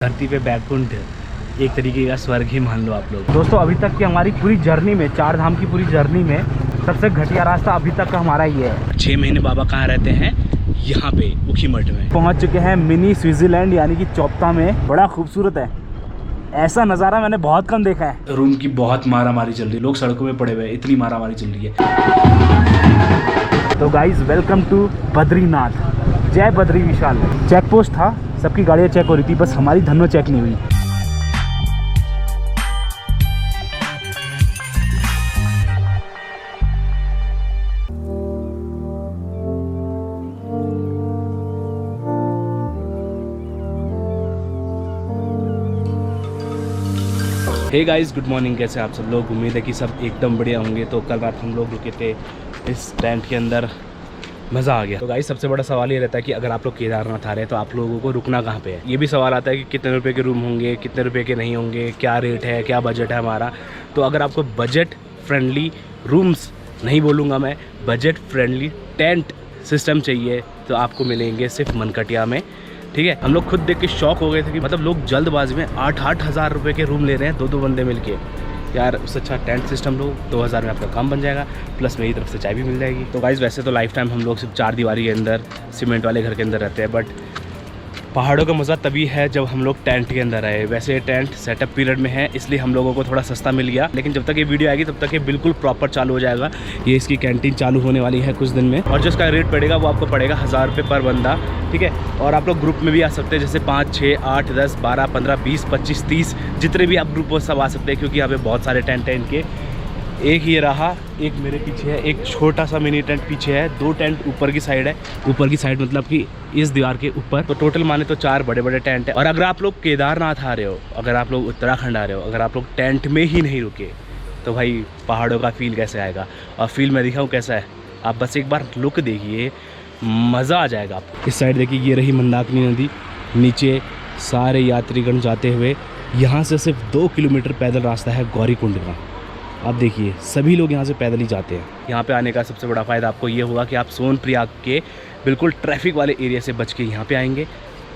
धरती पे बैकुंठ एक तरीके का स्वर्ग ही मान लो आप लोग। दोस्तों अभी तक की हमारी पूरी जर्नी में, 4 धाम की पूरी जर्नी में सबसे घटिया रास्ता अभी तक का हमारा ये है। 6 महीने बाबा कहाँ रहते हैं? यहाँ पे उखीमठ में। पहुँच चुके हैं मिनी स्विट्जरलैंड यानी कि चोपता में। बड़ा खूबसूरत है, ऐसा नज़ारा मैंने बहुत कम देखा है। रूम की बहुत मारामारी चल रही है, लोग सड़कों में पड़े हुए हैं, इतनी मारामारी चल रही है। तो गाइज वेलकम टू बद्रीनाथ। जय बद्री विशाल। चेक पोस्ट था, सबकी गाड़ियाँ चेक हो रही थी, बस हमारी धन्नो चेक नहीं हुई। Hey guys, good morning. कैसे आप सब लोग? उम्मीद है कि सब एकदम बढ़िया होंगे। तो कल रात हम लोग रुके थे इस टेंट के अंदर, मज़ा आ गया। तो गाइस सबसे बड़ा सवाल ये रहता है कि अगर आप लोग केदारनाथ आ रहे हैं तो आप लोगों को रुकना कहाँ पे है। ये भी सवाल आता है कि कितने रुपए के रूम होंगे, कितने रुपए के नहीं होंगे, क्या रेट है, क्या बजट है हमारा। तो अगर आपको बजट फ्रेंडली रूम्स, नहीं बोलूँगा मैं, बजट फ्रेंडली टेंट सिस्टम चाहिए तो आपको मिलेंगे सिर्फ मनकटिया में। ठीक है, हम लोग खुद देख के शॉक हो गए थे कि मतलब लोग जल्दबाजी में 8-8 हज़ार रुपये के रूम ले रहे हैं, 2-2 बंदे मिलके। यार उससे अच्छा टेंट सिस्टम लो, 2000 में आपका काम बन जाएगा, प्लस मेरी तरफ से चाय भी मिल जाएगी। तो गाइस वैसे तो लाइफ टाइम हम लोग सिर्फ 4 दीवारी के अंदर सीमेंट वाले घर के अंदर रहते हैं, बट पहाड़ों का मज़ा तभी है जब हम लोग टेंट के अंदर आए। वैसे टेंट सेटअप पीरियड में है इसलिए हम लोगों को थोड़ा सस्ता मिल गया, लेकिन जब तक ये वीडियो आएगी तब तक ये बिल्कुल प्रॉपर चालू हो जाएगा। ये इसकी कैंटीन चालू होने वाली है कुछ दिन में, और जो इसका रेट पड़ेगा वो आपको पड़ेगा 1000 रुपये पर बंदा। ठीक है, और आप लोग ग्रुप में भी आ सकते हैं, जैसे 5, 6, 8, 10, 12, 15, 20, 25, 30 जितने भी आप ग्रुप हो सब आ सकते हैं, क्योंकि यहाँ पे बहुत सारे टेंट हैं इनके। एक ये रहा, एक मेरे पीछे है, एक छोटा सा मिनी टेंट पीछे है, 2 टेंट ऊपर की साइड है। ऊपर की साइड मतलब कि इस दीवार के ऊपर। तो टोटल माने तो 4 बड़े बड़े टेंट है। और अगर आप लोग केदारनाथ आ रहे हो, अगर आप लोग उत्तराखंड आ रहे हो, अगर आप लोग टेंट में ही नहीं रुके तो भाई पहाड़ों का फील कैसे आएगा। और फील मैं दिखाऊँ कैसा है, आप बस एक बार लुक देखिए, मज़ा आ जाएगा आपको। इस साइड देखिए, ये रही मंदाकिनी नदी, नीचे सारे यात्रीगण जाते हुए। यहाँ से सिर्फ 2 किलोमीटर पैदल रास्ता है गौरीकुंड का। आप देखिए सभी लोग यहाँ से पैदल ही जाते हैं। यहाँ पे आने का सबसे बड़ा फ़ायदा आपको ये होगा कि आप सोनप्रयाग के बिल्कुल ट्रैफिक वाले एरिया से बच के यहाँ पे आएंगे।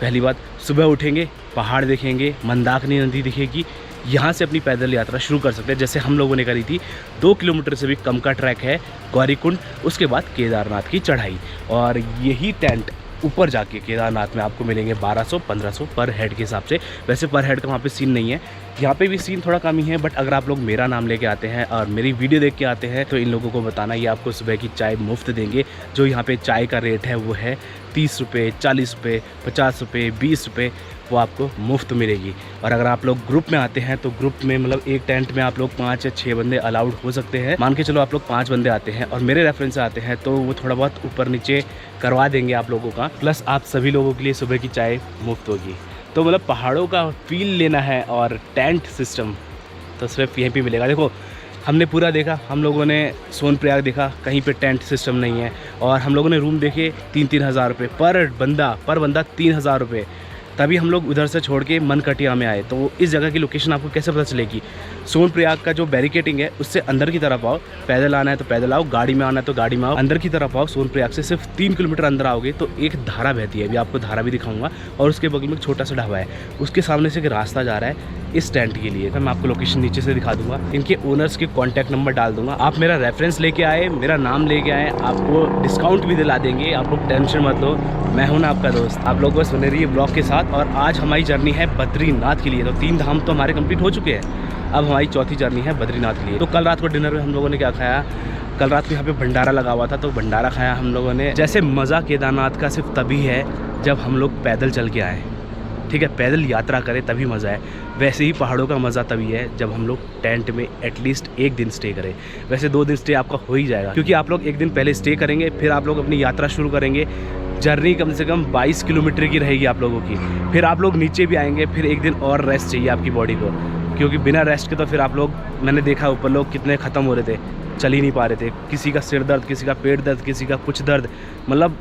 पहली बात, सुबह उठेंगे, पहाड़ देखेंगे, मंदाकिनी नदी दिखेगी, यहाँ से अपनी पैदल यात्रा शुरू कर सकते हैं, जैसे हम लोगों ने करी थी। 2 किलोमीटर से भी कम का ट्रैक है गौरीकुंड, उसके बाद केदारनाथ की चढ़ाई। और यही टेंट ऊपर जाके केदारनाथ में आपको मिलेंगे 1200-1500 पर हेड के हिसाब से। वैसे पर हेड का वहाँ पे सीन नहीं है, यहाँ पे भी सीन थोड़ा कम ही है, बट अगर आप लोग मेरा नाम लेके आते हैं और मेरी वीडियो देख के आते हैं तो इन लोगों को बताना, ये आपको सुबह की चाय मुफ्त देंगे। जो यहाँ पे चाय का रेट है वो है 30 रुपये, 40 रुपये, 50 रुपये, 20 रुपये, वो आपको मुफ्त मिलेगी। और अगर आप लोग ग्रुप में आते हैं तो ग्रुप में मतलब एक टेंट में आप लोग 5 या 6 बंदे अलाउड हो सकते हैं। मान के चलो आप लोग 5 बंदे आते हैं और मेरे रेफरेंस से आते हैं तो वो थोड़ा बहुत ऊपर नीचे करवा देंगे आप लोगों का, प्लस आप सभी लोगों के लिए सुबह की चाय मुफ्त होगी। तो मतलब पहाड़ों का फील लेना है और टेंट सिस्टम तो सिर्फ यहीं पे मिलेगा। देखो हमने पूरा देखा, हम लोगों ने सोनप्रयाग देखा, कहीं पे टेंट सिस्टम नहीं है। और हम लोगों ने रूम देखे 3-3 हज़ार रुपये पर बंदा 3 हज़ार रुपये। तभी हम लोग उधर से छोड़ के मनकटिया में आए। तो इस जगह की लोकेशन आपको कैसे पता चलेगी? सोनप्रयाग का जो बैरिकेटिंग है उससे अंदर की तरफ आओ, पैदल आना है तो पैदल आओ, गाड़ी में आना है तो गाड़ी में आओ, अंदर की तरफ आओ। सोनप्रयाग से सिर्फ 3 किलोमीटर अंदर आओगे तो एक धारा बहती है, अभी आपको धारा भी दिखाऊंगा, और उसके बगल में एक छोटा सा ढाबा है, उसके सामने से एक रास्ता जा रहा है इस टेंट के लिए। तो मैं आपको लोकेशन नीचे से दिखा दूंगा, इनके ओनर्स के कॉन्टैक्ट नंबर डाल दूंगा। आप मेरा रेफरेंस लेके आए, मेरा नाम लेके आए, आपको डिस्काउंट भी दिला देंगे, आप लोग टेंशन मत लो, मैं हूं ना आपका दोस्त। आप लोग बस बने रहिए ब्लॉग के साथ। और आज हमारी जर्नी है बद्रीनाथ के लिए। तो 3 धाम तो हमारे कंप्लीट हो चुके हैं, अब हमारी चौथी जर्नी है बद्रीनाथ के लिए। तो कल रात को डिनर में हम लोगों ने क्या खाया? कल रात को यहाँ पे भंडारा लगा हुआ था, तो भंडारा खाया हम लोगों ने। जैसे मज़ा केदारनाथ का सिर्फ तभी है जब हम लोग पैदल चल के आएँ, ठीक है, पैदल यात्रा करें तभी मज़ा है। वैसे ही पहाड़ों का मज़ा तभी है जब हम लोग टेंट में एटलीस्ट 1 दिन स्टे करें। वैसे 2 दिन स्टे आपका हो ही जाएगा, क्योंकि आप लोग 1 दिन पहले स्टे करेंगे, फिर आप लोग अपनी यात्रा शुरू करेंगे। जर्नी कम से कम 22 किलोमीटर की रहेगी आप लोगों की। फिर आप लोग नीचे भी आएंगे, फिर 1 दिन और रेस्ट चाहिए आपकी बॉडी को, क्योंकि बिना रेस्ट के तो फिर आप लोग, मैंने देखा ऊपर लोग कितने ख़त्म हो रहे थे, चल ही नहीं पा रहे थे। किसी का सिर दर्द, किसी का पेट दर्द, किसी का कुछ दर्द, मतलब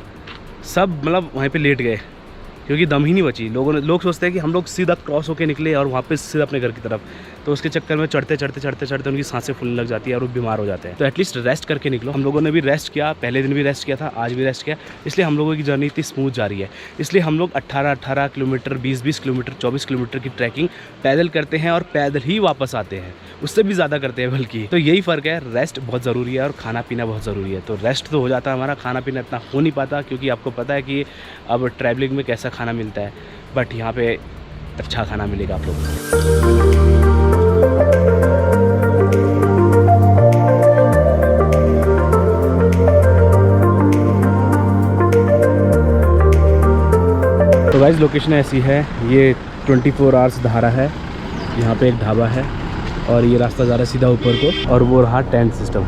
सब मतलब वहीं पे लेट गए। क्योंकि दम ही नहीं बची। लोग सोचते हैं कि हम लोग सीधा क्रॉस होकर निकले और वहाँ पे सीधा अपने घर की तरफ, तो उसके चक्कर में चढ़ते उनकी सांसें फूलने लग जाती है और वो बीमार हो जाते हैं। तो एटलीस्ट रेस्ट करके निकलो। हम लोगों ने भी रेस्ट किया, पहले दिन भी रेस्ट किया था, आज भी रेस्ट किया, इसलिए हम लोगों की जर्नी इतनी स्मूथ जा रही है। इसलिए हम लोग 18 किलोमीटर, 20 किलोमीटर, 24 किलोमीटर की ट्रैकिंग पैदल करते हैं और पैदल ही वापस आते हैं, उससे भी ज़्यादा करते हैं बल्कि। तो यही फ़र्क है, रेस्ट बहुत ज़रूरी है और खाना पीना बहुत ज़रूरी है। तो रेस्ट तो हो जाता है हमारा, खाना पीना इतना हो नहीं पाता क्योंकि आपको पता है कि अब ट्रैवलिंग में कैसा खाना मिलता है, बट यहाँ पे अच्छा खाना मिलेगा आप लोगों को। तो गाइस लोकेशन ऐसी है, ये 24 आवर्स धारा है, यहाँ पे एक ढाबा है और ये रास्ता जा रहा है सीधा ऊपर को, और वो रहा टेंट सिस्टम।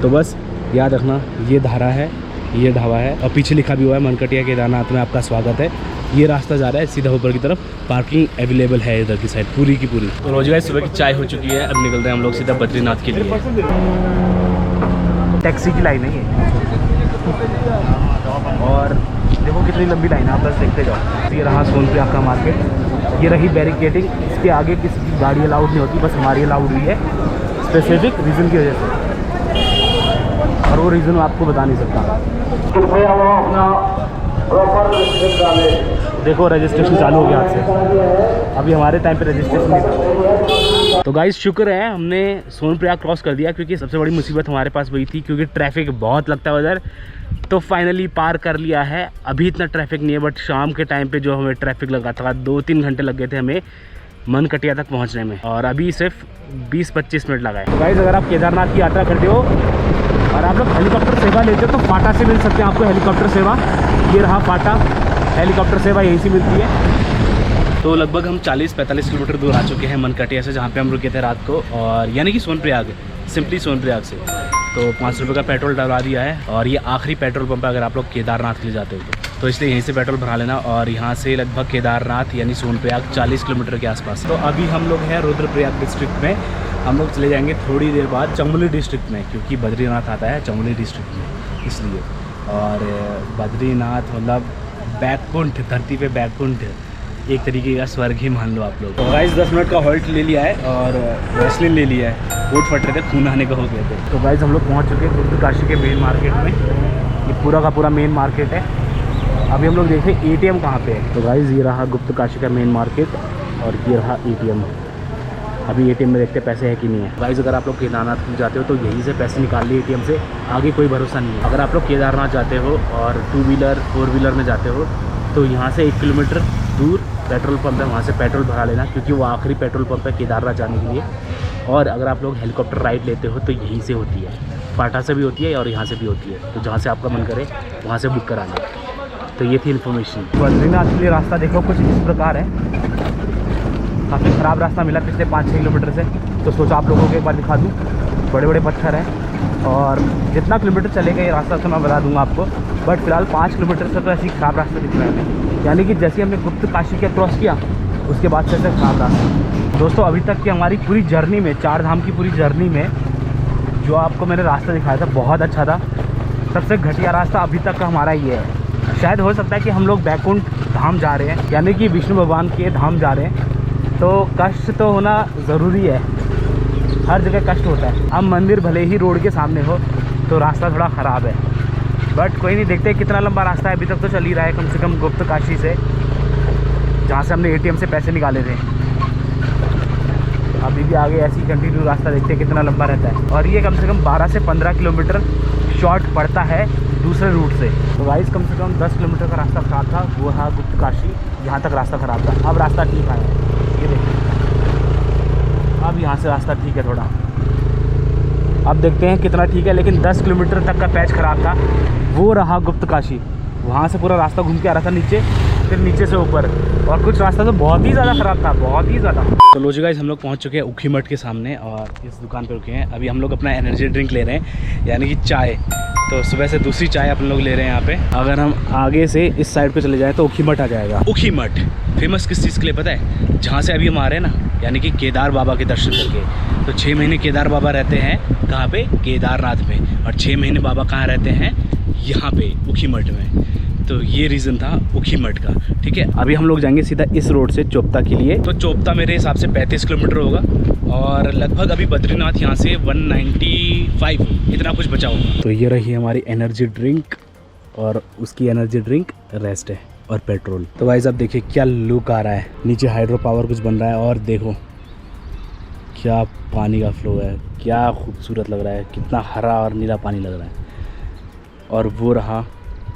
तो बस याद रखना, ये धारा है, ये ढाबा है, और पीछे लिखा भी हुआ है मनकटिया केदारनाथ में आपका स्वागत है। ये रास्ता जा रहा है सीधा ऊपर की तरफ, पार्किंग अवेलेबल है इधर की साइड पूरी की पूरी। तो रोज गाइस सुबह की चाय हो चुकी है, अब निकलते हैं हम लोग सीधा बद्रीनाथ के लिए। टैक्सी की लाइन है ये, और देखो कितनी लंबी लाइन है, आप बस देखते जाओ। ये रहा सोनप्रयाग का मार्केट, ये रही बैरिकेडिंग, इसके आगे किसी की गाड़ी अलाउड नहीं होती, बस हमारी अलाउड हुई है स्पेसिफिक रीज़न की वजह से, और वो रीज़न मैं आपको बता नहीं सकता। देखो रजिस्ट्रेशन चालू हो गया आज से, अभी हमारे टाइम पे रजिस्ट्रेशन नहीं था। तो गाइस शुक्र है हमने सोनप्रयाग क्रॉस कर दिया, क्योंकि सबसे बड़ी मुसीबत हमारे पास वही थी, क्योंकि ट्रैफिक बहुत लगता है उधर। तो फाइनली पार कर लिया है, अभी इतना ट्रैफिक नहीं है, बट शाम के टाइम पे जो हमें ट्रैफिक लगा था, 2-3 घंटे लग गए थे हमें मनकटिया तक पहुंचने में, और अभी सिर्फ 20-25 मिनट लगा है। तो गाइस अगर आप केदारनाथ की यात्रा करते हो और आप लोग हेलीकॉप्टर सेवा लेते हो तो फाटा से मिल सकते हैं आपको हेलीकॉप्टर सेवा। ये रहा फाटा, हेलीकॉप्टर सेवा यहीं से मिलती है। तो लगभग हम 40-45 किलोमीटर दूर आ चुके हैं मनकटिया से, जहाँ पे हम रुके थे रात को, और यानी कि सोनप्रयाग, सिंपली सोनप्रयाग से। तो 5 रुपये का पेट्रोल डलवा दिया है, और ये आखिरी पेट्रोल पंप है अगर आप लोग केदारनाथ के लिए जाते हो तो इसलिए यहीं से पेट्रोल भरा लेना। और यहाँ से लगभग केदारनाथ यानी सोनप्रयाग 40 किलोमीटर के आसपास। तो अभी हम लोग हैं रुद्रप्रयाग डिस्ट्रिक्ट में, हम लोग चले जाएंगे थोड़ी देर बाद चमोली डिस्ट्रिक्ट में, क्योंकि बद्रीनाथ आता है चमोली डिस्ट्रिक्ट में इसलिए। और बद्रीनाथ मतलब बैकुंठ, धरती पे बैकुंठ, एक तरीके का स्वर्ग ही मान लो आप लोग। तो गाइस 10 मिनट का हॉल्ट ले लिया है और वैसलीन ले लिया है, वोट फट रहे थे, खून आने का हो गए थे। तो गाइस हम लोग पहुंच चुके हैं गुप्तकाशी के मेन मार्केट में, ये पूरा का पूरा मेन मार्केट है। अभी हम लोग देखते हैं ATM कहाँ पे है। तो गाइस ये रहा गुप्तकाशी का मेन मार्केट, और ये रहा ATM। अभी ATM में देखते पैसे है कि नहीं है। गाइस अगर आप लोग केदारनाथ जाते हो तो यहीं से पैसे निकाल लिए ATM से, आगे कोई भरोसा नहीं है। अगर आप लोग केदारनाथ जाते हो और 2 व्हीलर 4 व्हीलर में जाते हो तो यहाँ से 1 किलोमीटर दूर पेट्रोल पंप है, वहाँ से पेट्रोल भरा लेना, क्योंकि वो आखिरी पेट्रोल पंप है केदारनाथ जाने के लिए। और अगर आप लोग हेलीकॉप्टर राइड लेते हो तो यहीं से होती है, फाटा से भी होती है और यहाँ से भी होती है। तो जहाँ से आपका मन करे वहाँ से बुक कराना। तो ये थी इन्फॉर्मेशन। बद्रीनाथ के लिए रास्ता देखो कुछ इस प्रकार है, काफ़ी ख़राब रास्ता मिला पिछले 5-6 किलोमीटर से। तो सोचा आप लोगों को एक बार दिखा दूँ, बड़े बड़े पत्थर हैं, और जितना किलोमीटर चलेगा ये रास्ता तो मैं बता दूँगा आपको, बट फिलहाल 5 किलोमीटर से तो ऐसी ख़राब रास्ता दिख रहा है हमें। यानी कि जैसे हमने गुप्तकाशी का क्रॉस किया उसके बाद से ऐसे ख़राब रास्ता। दोस्तों अभी तक की हमारी पूरी जर्नी में, 4 धाम की पूरी जर्नी में जो आपको मैंने रास्ता दिखाया था बहुत अच्छा था। सबसे घटिया रास्ता अभी तक का हमारा ये है। शायद हो सकता है कि हम लोग बैकुंठ धाम जा रहे हैं, यानी कि विष्णु भगवान के धाम जा रहे हैं, तो कष्ट तो होना ज़रूरी है, हर जगह कष्ट होता है। अब मंदिर भले ही रोड के सामने हो तो रास्ता थोड़ा ख़राब है, बट कोई नहीं, देखते हैं कितना लंबा रास्ता है। अभी तक तो चल ही रहा है कम से कम गुप्तकाशी से, जहाँ से हमने ATM से पैसे निकाले थे। अभी भी आगे ऐसी कंटिन्यू रास्ता देखते हैं कितना लंबा रहता है, और ये कम से कम 12 से 15 किलोमीटर शॉर्ट पड़ता है दूसरे रूट से। तो गाइस कम से कम 10 किलोमीटर का रास्ता ख़राब था, वो था गुप्तकाशी, यहाँ तक रास्ता ख़राब था। अब रास्ता ठीक आया है, ये देखिए अब यहाँ से रास्ता ठीक है थोड़ा। अब देखते हैं कितना ठीक है, लेकिन 10 किलोमीटर तक का पैच ख़राब था। वो रहा गुप्तकाशी, वहाँ से पूरा रास्ता घूम के आ रहा था नीचे, फिर नीचे से ऊपर, और कुछ रास्ता तो बहुत ही ज़्यादा ख़राब था, बहुत ही ज़्यादा। तो लो जी गाइस हम लोग पहुँच चुके हैं ऊखीमठ के सामने, और इस दुकान पे रुके हैं। अभी हम लोग अपना एनर्जी ड्रिंक ले रहे हैं, यानी कि चाय। तो सुबह से दूसरी चाय अपन लोग ले रहे हैं यहाँ पे। अगर हम आगे से इस साइड पे चले जाएँ तो ऊखीमठ आ जाएगा। ऊखीमठ फेमस किस चीज़ के लिए पता है? जहाँ से अभी हम आ रहे हैं ना, यानी कि केदार बाबा के दर्शन करके। तो 6 महीने केदार बाबा रहते हैं कहाँ पे? केदारनाथ में। और 6 महीने बाबा कहाँ रहते हैं? यहाँ पे ऊखीमठ में। तो ये रीज़न था ऊखीमठ का। ठीक है, अभी हम लोग जाएंगे सीधा इस रोड से चोपता के लिए। तो चोपता मेरे हिसाब से 35 किलोमीटर होगा और लगभग अभी बद्रीनाथ यहाँ से 195 इतना कुछ बचा होगा। तो ये रही हमारी एनर्जी ड्रिंक और उसकी एनर्जी ड्रिंक रेस्ट है और पेट्रोल। तो भाई साहब देखिए क्या लुक आ रहा है, नीचे हाइड्रो पावर कुछ बन रहा है और देखो क्या पानी का फ्लो है, क्या खूबसूरत लग रहा है, कितना हरा और नीला पानी लग रहा है। और वो रहा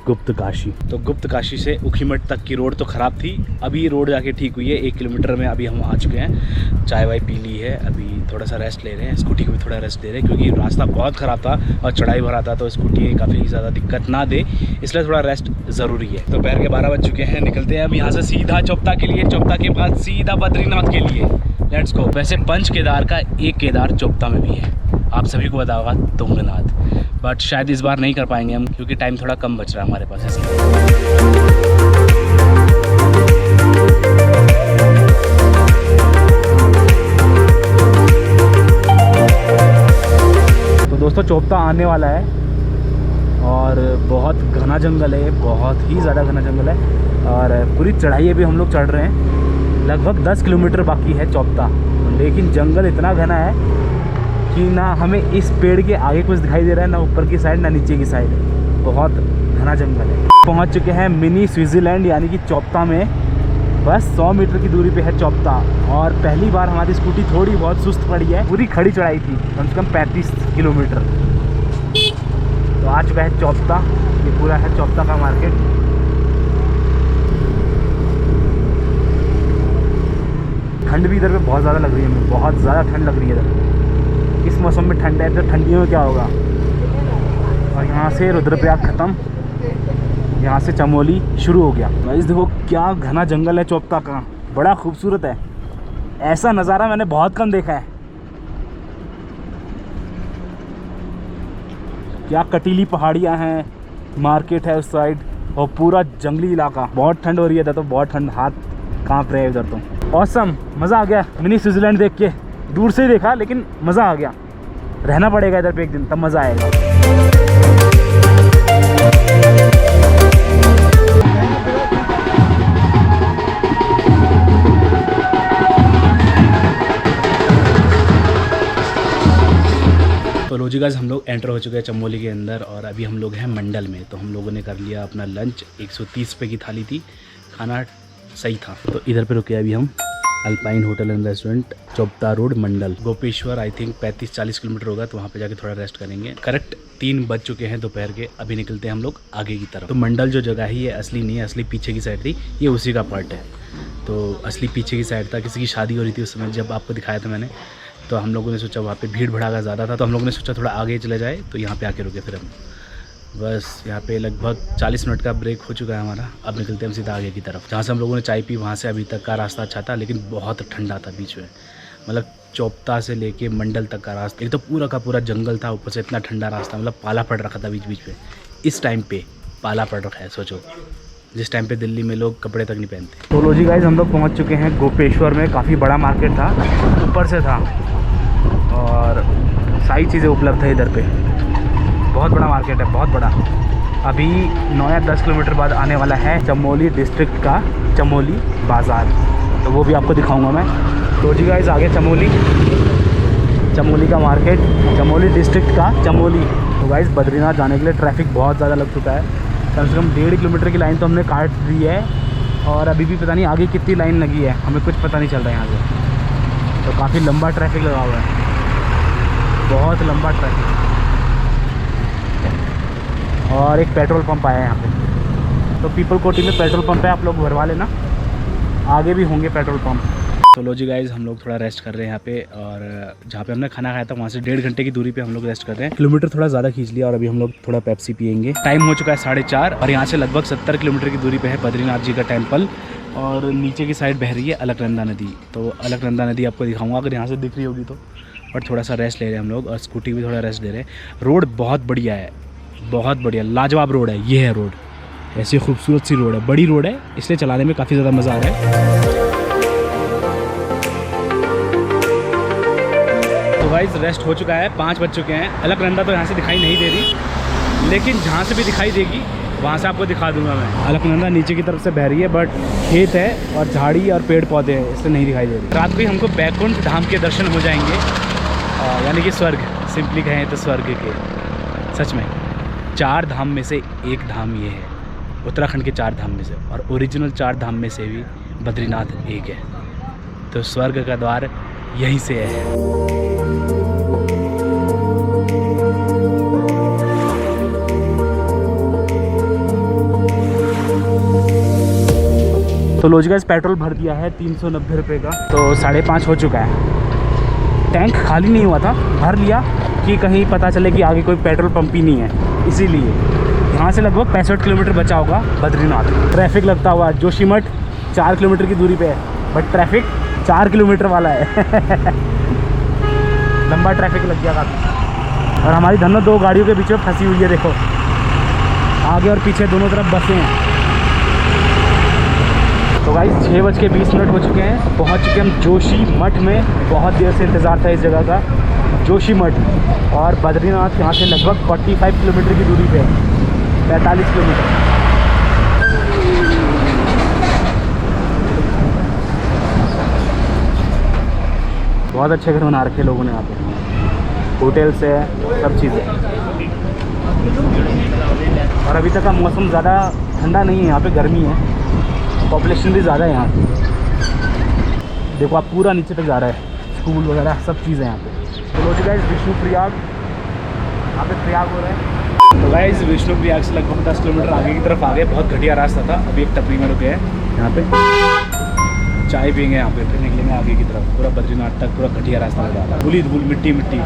गुप्त काशी। तो गुप्त काशी से ऊखीमठ तक की रोड तो ख़राब थी, अभी रोड जाके ठीक हुई है। 1 किलोमीटर में अभी हम आ चुके हैं, चाय वाय पी ली है, अभी थोड़ा सा रेस्ट ले रहे हैं। स्कूटी को भी थोड़ा रेस्ट दे रहे हैं क्योंकि रास्ता बहुत ख़राब था और चढ़ाई भरा था, तो स्कूटी काफ़ी ज़्यादा दिक्कत ना दे, इसलिए थोड़ा रेस्ट ज़रूरी है। तो दोपहर के 12 बज चुके हैं, निकलते हैं अब यहाँ से सीधा चोपता के लिए, चोपता के बाद सीधा बद्रीनाथ के लिए। Let's go. वैसे पंच केदार का एक केदार चोपता में भी है, आप सभी को पता होगा, तुंगनाथ, बट शायद इस बार नहीं कर पाएंगे हम क्योंकि टाइम थोड़ा कम बच रहा है हमारे पास इसलिए। तो दोस्तों चोपता आने वाला है और बहुत घना जंगल है, बहुत ही ज़्यादा घना जंगल है और पूरी चढ़ाई अभी हम लोग चढ़ रहे हैं। लगभग 10 किलोमीटर बाकी है चोपता, लेकिन जंगल इतना घना है कि ना हमें इस पेड़ के आगे कुछ दिखाई दे रहा है, ना ऊपर की साइड ना नीचे की साइड। बहुत घना जंगल है। पहुंच चुके हैं मिनी स्विट्ज़रलैंड यानी कि चोपता में। बस 100 मीटर की दूरी पे है चोपता और पहली बार हमारी स्कूटी थोड़ी बहुत सुस्त पड़ी है, पूरी खड़ी चढ़ाई थी कम से कम 35 किलोमीटर। तो आ चुका है चोपता, ये पूरा है चोपता का मार्केट। ठंड भी इधर पे बहुत ज़्यादा लग रही है, हमें बहुत ज़्यादा ठंड लग रही है इधर। इस मौसम में ठंड है तो ठंडियों में क्या होगा। और यहाँ से रुद्रप्रयाग ख़त्म, यहाँ से चमोली शुरू हो गया। गाइस देखो क्या घना जंगल है चोपता का, बड़ा खूबसूरत है। ऐसा नज़ारा मैंने बहुत कम देखा है। क्या कटीली पहाड़ियाँ हैं, मार्केट है उस साइड और पूरा जंगली इलाका। बहुत ठंड हो रही है तो बहुत ठंड, हाथ काँप रहे हैं उधर। तो ऑसम, मज़ा आ गया मिनी स्विट्ज़रलैंड देख के। दूर से ही देखा लेकिन मज़ा आ गया। रहना पड़ेगा इधर पे एक दिन, तब मज़ा आएगा। तो लो जी गाइस, हम लोग एंटर हो चुके हैं चमोली के अंदर और अभी हम लोग हैं मंडल में। तो हम लोगों ने कर लिया अपना लंच, 130 रुपये की थाली थी, खाना सही था। तो इधर पे रुके अभी हम, alpine hotel and restaurant, Chopta road, Mandal. Gopeshwar I think 35-40 kilometre होगा, तो वहाँ पे जाके थोड़ा रेस्ट करेंगे। करेक्ट 3 बज चुके हैं दोपहर के, अभी निकलते हैं हम लोग आगे की तरफ। तो मंडल जो जगह ही है असली नहीं है, असली पीछे की साइड थी, ये उसी का पार्ट है। तो असली पीछे की साइड था, किसी की शादी हो रही थी उस समय जब आपको दिखाया था मैंने। तो हम लोगों ने सोचा वहाँ पे भीड़ भड़ाका ज़्यादा था, तो हम लोगों ने सोचा थोड़ा आगे चले जाए, तो यहाँ पे आके रुके फिर हम। बस यहाँ पे लगभग 40 मिनट का ब्रेक हो चुका है हमारा। अब निकलते हैं हम सीधा आगे की तरफ, जहाँ से हम लोगों ने चाय पी। वहाँ से अभी तक का रास्ता अच्छा था लेकिन बहुत ठंडा था बीच में, मतलब चोपता से लेके मंडल तक का रास्ता। एक तो पूरा का पूरा जंगल था, ऊपर से इतना ठंडा रास्ता, मतलब पाला पड़ रखा था बीच बीच में। इस टाइम पे पाला पड़ रखा है, सोचो जिस टाइम पे दिल्ली में लोग कपड़े तक नहीं पहनते। तो लो जी गाइस, हम लोग पहुँच चुके हैं गोपेश्वर में। काफ़ी बड़ा मार्केट था, ऊपर से था और सारी चीज़ें उपलब्ध है इधर पे। बहुत बड़ा मार्केट है, बहुत बड़ा। अभी 9 या 10 किलोमीटर बाद आने वाला है चमोली डिस्ट्रिक्ट का चमोली बाज़ार, तो वो भी आपको दिखाऊंगा मैं। तो जी गाइस, आगे चमोली का मार्केट, चमोली डिस्ट्रिक्ट का चमोली। तो गाइस बद्रीनाथ जाने के लिए ट्रैफिक बहुत ज़्यादा लग चुका है, कम से कम 1.5 किलोमीटर की लाइन तो हमने काट दी है और अभी भी पता नहीं आगे कितनी लाइन लगी है, हमें कुछ पता नहीं चल रहा है यहाँ से। तो काफ़ी लंबा ट्रैफिक लगा हुआ है, बहुत लंबा ट्रैफिक। और एक पेट्रोल पंप आया है यहाँ पे, तो पीपल कोटी में पेट्रोल पंप है, आप लोग भरवा लेना, आगे भी होंगे पेट्रोल पंप। तो लो जी गाइज, हम लोग थोड़ा रेस्ट कर रहे हैं यहाँ पे, और जहाँ पे हमने खाना खाया था वहाँ से 1.5 घंटे की दूरी पे हम लोग रेस्ट कर रहे हैं। किलोमीटर थोड़ा ज़्यादा खींच लिया और अभी हम लोग थोड़ा पेप्सी पियेंगे। टाइम हो चुका है 4:30 और यहाँ से लगभग 70 किलोमीटर की दूरी पे है बद्रीनाथ जी का टेम्पल, और नीचे की साइड बह रही है अलकनंदा नदी। तो अलकनंदा नदी आपको दिखाऊंगा अगर यहाँ से दिख रही होगी तो। और थोड़ा सा रेस्ट ले रहे हैं हम लोग, और स्कूटी भी थोड़ा रेस्ट दे रहे हैं। रोड बहुत बढ़िया है, बहुत बढ़िया, लाजवाब रोड है। ये है रोड, ऐसी खूबसूरत सी रोड है, बड़ी रोड है, इसलिए चलाने में काफ़ी ज़्यादा मज़ा आ रहा है। तो गाइस रेस्ट हो चुका है, 5 बज चुके हैं। अलकनंदा तो यहाँ से दिखाई नहीं दे रही, लेकिन जहाँ से भी दिखाई देगी वहाँ से आपको दिखा दूंगा मैं। अलकनंदा नीचे की तरफ से बह रही है, बट खेत है और झाड़ी और पेड़ पौधे हैं, इससे नहीं दिखाई दे रही। रात को ही हमको बैकुंठ धाम के दर्शन हो जाएंगे, यानी कि स्वर्ग, सिंपली कहें तो स्वर्ग के। सच में 4 धाम में से एक धाम ये है, उत्तराखंड के 4 धाम में से, और ओरिजिनल 4 धाम में से भी बद्रीनाथ एक है। तो स्वर्ग का द्वार यहीं से है। तो लो जी गाइस, पेट्रोल भर दिया है 390 रुपये का, तो 5:30 हो चुका है। टैंक खाली नहीं हुआ था, भर लिया कि कहीं पता चले कि आगे कोई पेट्रोल पंप ही नहीं है, इसीलिए। यहाँ से लगभग 65 किलोमीटर बचा होगा बद्रीनाथ। ट्रैफिक लगता हुआ जोशीमठ 4 किलोमीटर की दूरी पे है, बट ट्रैफिक 4 किलोमीटर वाला है। लंबा ट्रैफिक लग गया काफ़ी। और हमारी धन्नो 2 गाड़ियों के बीच में फंसी हुई है, देखो आगे और पीछे दोनों तरफ बसें हैं। तो गाइस 6:20 हो चुके हैं, पहुंच चुके हम जोशीमठ में। बहुत देर से इंतज़ार था इस जगह का, जोशीमठ। और बद्रीनाथ यहाँ से लगभग 45 किलोमीटर की दूरी पे है, 45 किलोमीटर। बहुत अच्छे घर बना रखे लोगों ने यहाँ पे, होटल्स है, सब चीज़ें। और अभी तक का मौसम ज़्यादा ठंडा नहीं है, यहाँ पे गर्मी है, पॉपुलेशन भी ज़्यादा है यहाँ पे। देखो आप पूरा नीचे तक जा रहा है, स्कूल वगैरह सब चीज़ें यहाँ पे। तो लो जी गाइस, विष्णुप्रयाग, यहाँ पे प्रयाग हो रहा है। तो गाइस विष्णुप्रयाग से लगभग 10 किलोमीटर आगे की तरफ आ गए। बहुत घटिया रास्ता था। अभी एक टपरी में रुके हैं, यहाँ पे चाय पियेंगे, यहाँ पे फिर निकलेंगे आगे की तरफ। पूरा बद्रीनाथ तक पूरा घटिया रास्ता हो रहा है, धूल धूल, मिट्टी मिट्टी,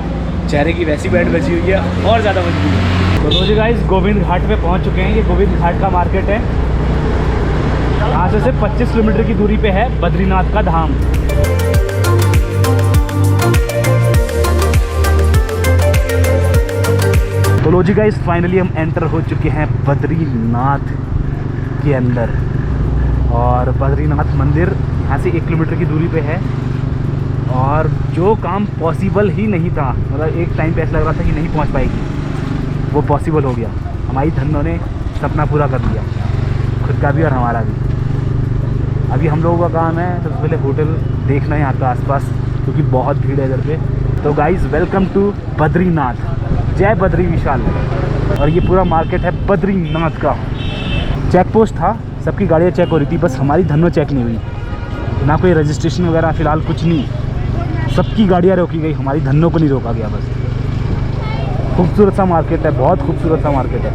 चेहरे की वैसी बैंड बची हुई है और ज़्यादा मजबूत है। तो लो जी गाइस, गोविंद घाट पे पहुँच चुके हैं। ये गोविंद घाट का मार्केट है, यहाँ से सिर्फ 25 किलोमीटर की दूरी पे है बद्रीनाथ का धाम। तो लो जी गाइस, फाइनली हम एंटर हो चुके हैं बद्रीनाथ के अंदर। और बद्रीनाथ मंदिर यहाँ से 1 किलोमीटर की दूरी पे है। और जो काम पॉसिबल ही नहीं था, मतलब एक टाइम पे ऐसा लग रहा था कि नहीं पहुँच पाएगी, वो पॉसिबल हो गया। हमारी धन्नो ने सपना पूरा कर लिया, खुद का भी और हमारा भी। अभी हम लोगों का काम है सबसे पहले होटल देखना है यहाँ का आसपास, क्योंकि बहुत भीड़ है इधर पे। तो गाइस, वेलकम टू बद्रीनाथ, जय बद्री विशाल। और ये पूरा मार्केट है बद्रीनाथ का। चेक पोस्ट था, सबकी गाड़ियाँ चेक हो रही थी, बस हमारी धन्नो चेक नहीं हुई, ना कोई रजिस्ट्रेशन वगैरह फ़िलहाल कुछ नहीं। सबकी गाड़ियाँ रोकी गई, हमारी धन्नो को नहीं रोका गया बस। खूबसूरत सा मार्केट है, बहुत खूबसूरत सा मार्केट है।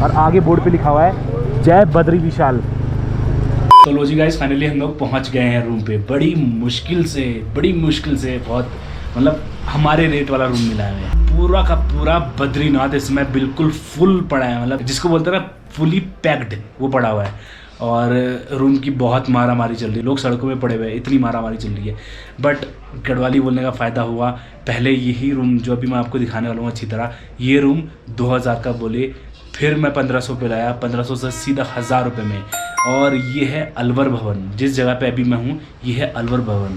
और आगे बोर्ड पे लिखा हुआ है जय बद्री विशाल। तो लो जी गाइस, फाइनली हम लोग पहुंच गए हैं रूम पे। बड़ी मुश्किल से बहुत, मतलब हमारे रेट वाला रूम मिला है हमें। पूरा का पूरा बद्रीनाथ इसमें बिल्कुल फुल पड़ा है, मतलब जिसको बोलते हैं ना फुली पैक्ड, वो पड़ा हुआ है। और रूम की बहुत मारा मारी चल रही है, लोग सड़कों में पड़े हुए हैं, इतनी मारा मारी चल रही है। बट गढ़वाली बोलने का फ़ायदा हुआ, पहले यही रूम जो अभी मैं आपको दिखाने वाला हूँ अच्छी तरह, ये रूम 2000 का बोले, फिर मैं 1500 पे लाया, 1500 से सीधा 1000 रुपये में। और ये है अलवर भवन, जिस जगह पे अभी मैं हूँ ये है अलवर भवन।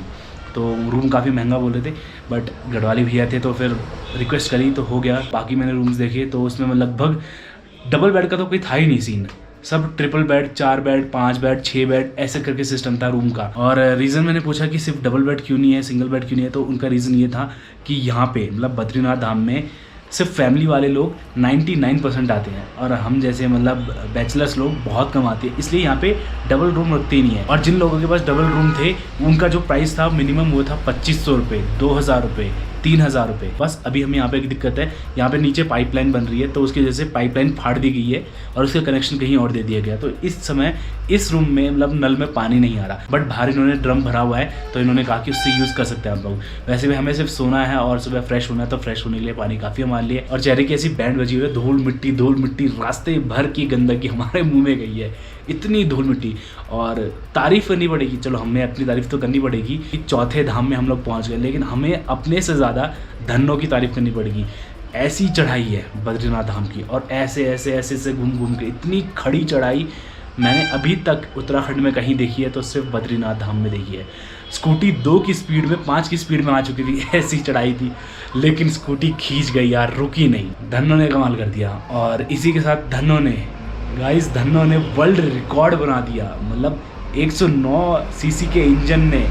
तो रूम काफ़ी महंगा बोल रहे थे, बट गढ़वाली भैया थे तो फिर रिक्वेस्ट करी तो हो गया। बाकी मैंने रूम्स देखे तो उसमें लगभग डबल बेड का तो कोई था ही नहीं सीन, सब triple bed, 4 bed, 5 bed, 6 bed, ऐसे करके सिस्टम था रूम का। और रीज़न मैंने पूछा कि सिर्फ डबल बेड क्यों नहीं है, सिंगल बेड क्यों नहीं है, तो उनका रीज़न ये था कि यहाँ पे मतलब बद्रीनाथ धाम में सिर्फ फैमिली वाले लोग 99% आते हैं, और हम जैसे मतलब बैचलर्स लोग बहुत कम आते हैं, इसलिए यहाँ पे डबल रूम रखते ही नहीं है। और जिन लोगों के पास डबल रूम थे उनका जो प्राइस था मिनिमम वो था 2500 रुपये, 2000 रुपये, 3000 रुपये। बस अभी हमें यहाँ पे एक दिक्कत है, यहाँ पे नीचे पाइपलाइन बन रही है, तो उसकी वजह से पाइपलाइन फाड़ दी गई है और उसका कनेक्शन कहीं और दे दिया गया। तो इस समय इस रूम में मतलब नल में पानी नहीं आ रहा, बट बाहर इन्होंने ड्रम भरा हुआ है, तो इन्होंने कहा कि उससे यूज़ कर सकते हैं आप लोग। वैसे भी हमें सिर्फ सोना है और सुबह फ्रेश होना है, तो फ्रेश होने के लिए पानी काफ़ी हमारे लिए। और चेहरे की ऐसी बैंड बजी हुई है, धूल मिट्टी, रास्ते भर की गंदगी हमारे मुँह में गई है, इतनी धूल मिट्टी। और तारीफ़ करनी पड़ेगी, चलो हमें अपनी तारीफ़ तो करनी पड़ेगी कि चौथे धाम में हम लोग पहुँच गए, लेकिन हमें अपने से ज़्यादा धन्नों की तारीफ़ करनी पड़ेगी। ऐसी चढ़ाई है बद्रीनाथ धाम की, और ऐसे से घूम के इतनी खड़ी चढ़ाई, मैंने अभी तक उत्तराखंड में कहीं देखी है तो सिर्फ बद्रीनाथ धाम में देखी है। स्कूटी 2 की स्पीड में 5 की स्पीड में आ चुकी थी, ऐसी चढ़ाई थी, लेकिन स्कूटी खींच गई यार, रुकी नहीं। धन्नो ने कमाल कर दिया। और इसी के साथ धन्नो ने वर्ल्ड रिकॉर्ड बना दिया। मतलब 109 सीसी के इंजन ने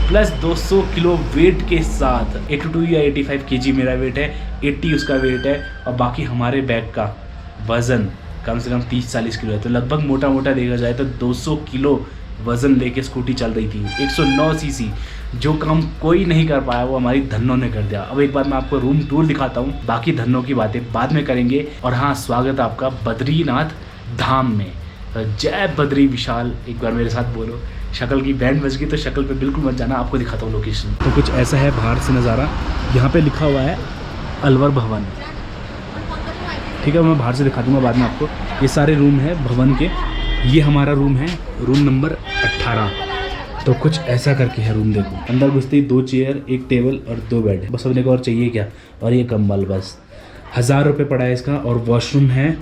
प्लस 200 किलो वेट के साथ, 82 या 85 केजी मेरा वेट है, 80 उसका वेट है, और बाकी हमारे बैग का वज़न कम से कम 30-40 किलो है। तो लगभग मोटा मोटा देखा जाए तो 200 किलो वज़न लेके स्कूटी चल रही थी, 109 सीसी। जो काम कोई नहीं कर पाया वो हमारी धन्नो ने कर दिया। अब एक बार मैं आपको रूम टूर दिखाता हूँ, बाकी धन्नो की बातें बाद में करेंगे। और हाँ, स्वागत है आपका बद्रीनाथ धाम में। तो जय बद्री विशाल, एक बार मेरे साथ बोलो। शक्ल की बैंड बज गई तो शक्ल पे बिल्कुल मत जाना, आपको दिखाता हूँ लोकेशन। तो कुछ ऐसा है बाहर से नज़ारा। यहाँ पे लिखा हुआ है अलवर भवन, ठीक है, मैं बाहर से दिखा दूँगा बाद में आपको। ये सारे रूम है भवन के। ये हमारा रूम है, रूम नंबर 18। तो कुछ ऐसा करके है रूम, देखो। अंदर घुसते ही 2 चेयर, 1 टेबल और 2 बेड, बस अपने को और चाहिए क्या। और ये कंबल, बस 1000 रुपये पड़ा है इसका। और वॉशरूम है,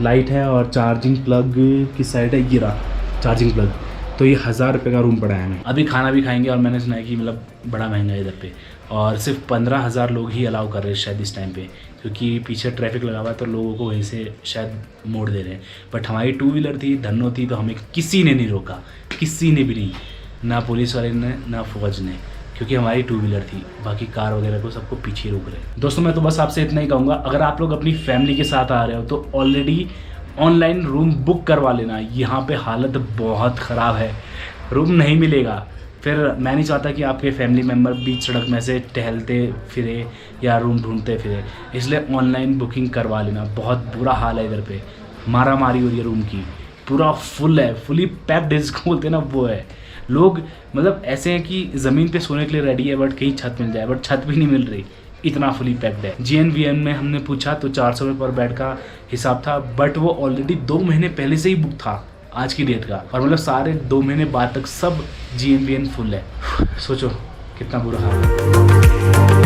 लाइट है, और चार्जिंग प्लग किस साइड है, ये रहा चार्जिंग प्लग। तो ये 1000 रुपये का रूम पड़ा है हमें। अभी खाना भी खाएंगे, और मैंने सुना है कि मतलब बड़ा महंगा है इधर पे, और सिर्फ 15,000 लोग ही अलाउ कर रहे हैं शायद इस टाइम पे, क्योंकि पीछे ट्रैफिक लगा हुआ है तो लोगों को वहीं से शायद मोड़ दे रहे हैं। बट हमारी 2 व्हीलर थी, धन्नो थी, तो हमें किसी ने नहीं रोका, किसी ने भी नहीं, ना पुलिस वाले ने ना फौज ने, क्योंकि हमारी 2 व्हीलर थी। बाकी कार वगैरह को सबको पीछे रोक रहे हैं। दोस्तों मैं तो बस आपसे इतना ही कहूँगा, अगर आप लोग अपनी फैमिली के साथ आ रहे हो तो ऑलरेडी ऑनलाइन रूम बुक करवा लेना। यहाँ पे हालत बहुत ख़राब है, रूम नहीं मिलेगा। फिर मैं नहीं चाहता कि आपके फैमिली मेम्बर बीच सड़क में से टहलते फिरे या रूम ढूंढते फिरे, इसलिए ऑनलाइन बुकिंग करवा लेना। बहुत बुरा हाल है इधर पे, मारा मारी हो रही है रूम की, पूरा फुल है, फुली पैक्ड जिसको बोलते हैं ना वो है। लोग मतलब ऐसे हैं कि ज़मीन पे सोने के लिए रेडी है, बट कहीं छत मिल जाए, बट छत भी नहीं मिल रही, इतना फुली पैक्ड है। GNVN में हमने पूछा तो 400 रुपये पर बेड का हिसाब था, बट वो ऑलरेडी 2 महीने पहले से ही बुक था आज की डेट का। और मतलब सारे 2 महीने बाद तक सब GNVN फुल है। सोचो कितना बुरा हाल है।